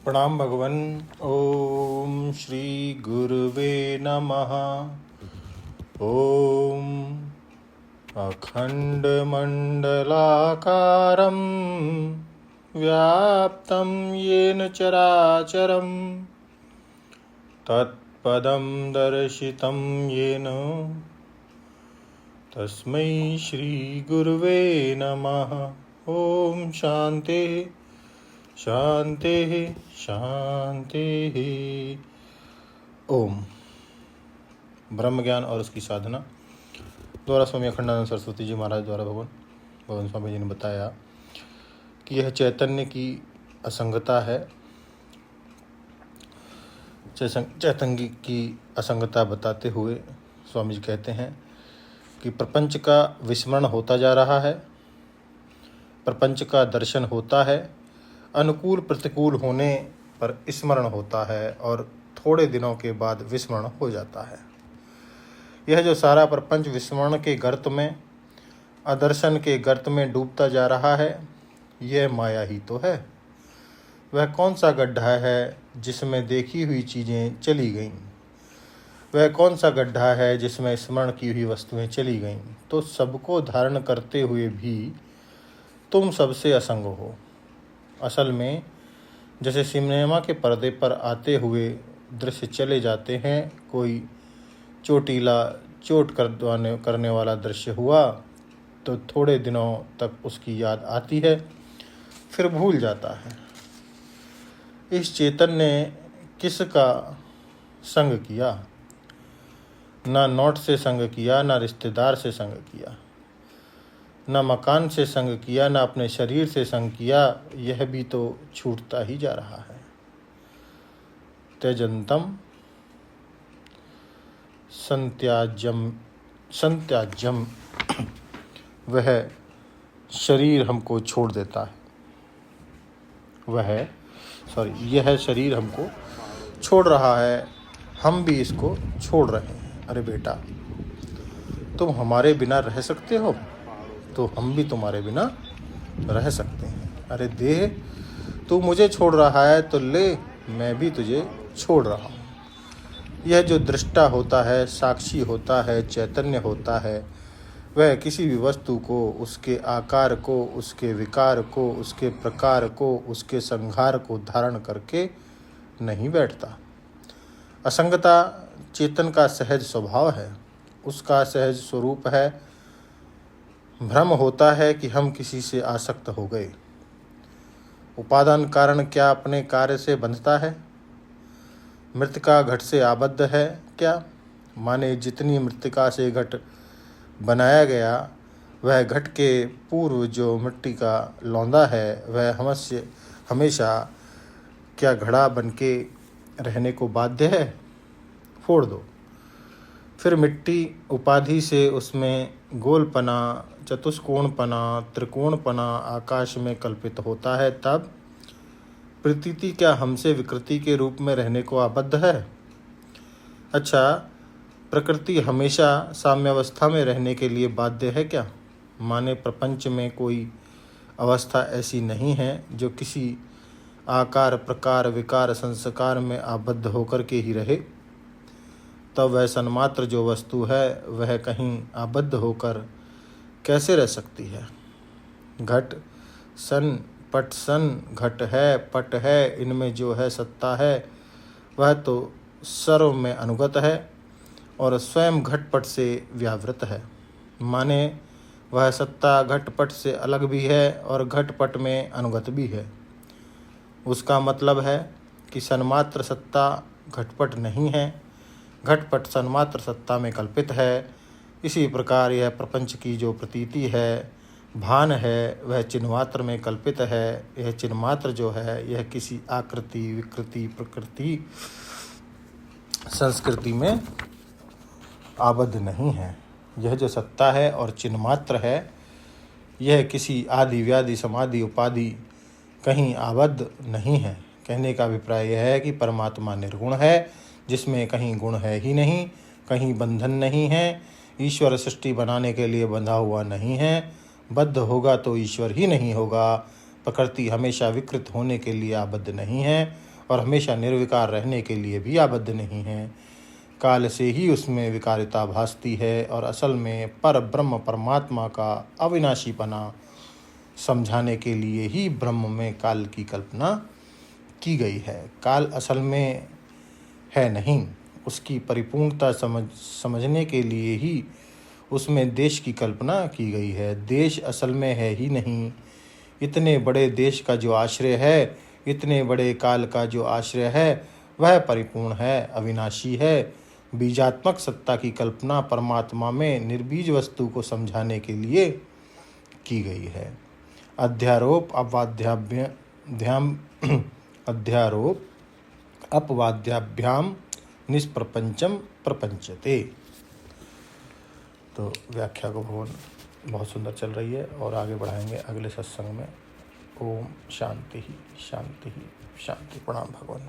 प्रणाम भगवन। ओम श्री गुरुवे नमः। ओम अखंडमंडलाकारं व्याप्तं येन चराचरं तत्पदं दर्शितं येन तस्मै श्री गुरुवे नमः। ओम शांति शांति शांति। ओम। ब्रह्म ज्ञान और उसकी साधना द्वारा स्वामी अखंडानंद सरस्वती जी महाराज द्वारा भगवान स्वामी जी ने बताया कि यह चैतन्य की असंगता है। चैतन्य की असंगता बताते हुए स्वामी जी कहते हैं कि प्रपंच का विस्मरण होता जा रहा है, प्रपंच का दर्शन होता है, अनुकूल प्रतिकूल होने पर स्मरण होता है और थोड़े दिनों के बाद विस्मरण हो जाता है। यह जो सारा प्रपंच विस्मरण के गर्त में, अदर्शन के गर्त में डूबता जा रहा है, यह माया ही तो है। वह कौन सा गड्ढा है जिसमें देखी हुई चीज़ें चली गईं? वह कौन सा गड्ढा है जिसमें स्मरण की हुई वस्तुएं चली गईं? तो सबको धारण करते हुए भी तुम सबसे असंग हो। असल में जैसे सिनेमा के पर्दे पर आते हुए दृश्य चले जाते हैं, कोई चोटीला चोट करने वाला दृश्य हुआ तो थोड़े दिनों तक उसकी याद आती है, फिर भूल जाता है। इस चेतन ने किसका संग किया? ना नोट से संग किया, ना रिश्तेदार से संग किया, न मकान से संग किया, न अपने शरीर से संग किया। यह भी तो छूटता ही जा रहा है। त्यजंतम संत्याज्यम वह शरीर हमको छोड़ देता है। यह शरीर हमको छोड़ रहा है, हम भी इसको छोड़ रहे हैं। अरे बेटा, तुम हमारे बिना रह सकते हो तो हम भी तुम्हारे बिना रह सकते हैं। अरे देह, तू मुझे छोड़ रहा है तो ले, मैं भी तुझे छोड़ रहा हूँ। यह जो दृष्टा होता है, साक्षी होता है, चैतन्य होता है, वह किसी भी वस्तु को, उसके आकार को, उसके विकार को, उसके प्रकार को, उसके संहार को धारण करके नहीं बैठता। असंगता चेतन का सहज स्वभाव है, उसका सहज स्वरूप है। भ्रम होता है कि हम किसी से आसक्त हो गए। उपादान कारण क्या अपने कार्य से बंधता है? मृतिका घट से आबद्ध है क्या? माने जितनी मृतिका से घट बनाया गया, वह घट के पूर्व जो मिट्टी का लौंदा है, वह हमेशा क्या घड़ा बनके रहने को बाध्य है? फोड़ दो। फिर मिट्टी उपाधि से उसमें गोलपना, चतुष्कोणपना, त्रिकोणपना आकाश में कल्पित होता है। तब प्रतीति क्या हमसे विकृति के रूप में रहने को आबद्ध है? अच्छा, प्रकृति हमेशा साम्यावस्था में रहने के लिए बाध्य है क्या? माने प्रपंच में कोई अवस्था ऐसी नहीं है जो किसी आकार, प्रकार, विकार, संस्कार में आबद्ध होकर के ही रहे। तब वह सन्मात्र जो वस्तु है, वह कहीं आबद्ध होकर कैसे रह सकती है? घट सन पट सन, घट है, पट है, इनमें जो है सत्ता है, वह तो सर्व में अनुगत है और स्वयं घटपट से व्यावृत है। माने वह सत्ता घटपट से अलग भी है और घटपट में अनुगत भी है। उसका मतलब है कि सन्मात्र सत्ता घटपट नहीं है, घटपट सन्मात्र सत्ता में कल्पित है। इसी प्रकार यह प्रपंच की जो प्रतीति है, भान है, वह चिन्हमात्र में कल्पित है। यह चिन्हमात्र जो है, यह किसी आकृति, विकृति, प्रकृति, संस्कृति में आबद्ध नहीं है। यह जो सत्ता है और चिन्हमात्र है, यह किसी आदि व्याधि समाधि उपाधि कहीं आबद्ध नहीं है। कहने का अभिप्राय यह है कि परमात्मा निर्गुण है, जिसमें कहीं गुण है ही नहीं, कहीं बंधन नहीं है। ईश्वर सृष्टि बनाने के लिए बंधा हुआ नहीं है, बद्ध होगा तो ईश्वर ही नहीं होगा। प्रकृति हमेशा विकृत होने के लिए आबद्ध नहीं है और हमेशा निर्विकार रहने के लिए भी आबद्ध नहीं है। काल से ही उसमें विकारिता भासती है और असल में पर ब्रह्म परमात्मा का अविनाशीपना समझाने के लिए ही ब्रह्म में काल की कल्पना की गई है। काल असल में है नहीं, उसकी परिपूर्णता समझने के लिए ही उसमें देश की कल्पना की गई है। देश असल में है ही नहीं। इतने बड़े देश का जो आश्रय है, इतने बड़े काल का जो आश्रय है, वह परिपूर्ण है, अविनाशी है। बीजात्मक सत्ता की कल्पना परमात्मा में निर्बीज वस्तु को समझाने के लिए की गई है। अध्यारोप अपवाद्याभ्याम निष्प्रपंचम प्रपंचते। तो व्याख्या को भवन बहुत सुंदर चल रही है और आगे बढ़ाएंगे अगले सत्संग में। ओम शांति ही शांति ही शांति। प्रणाम भगवान।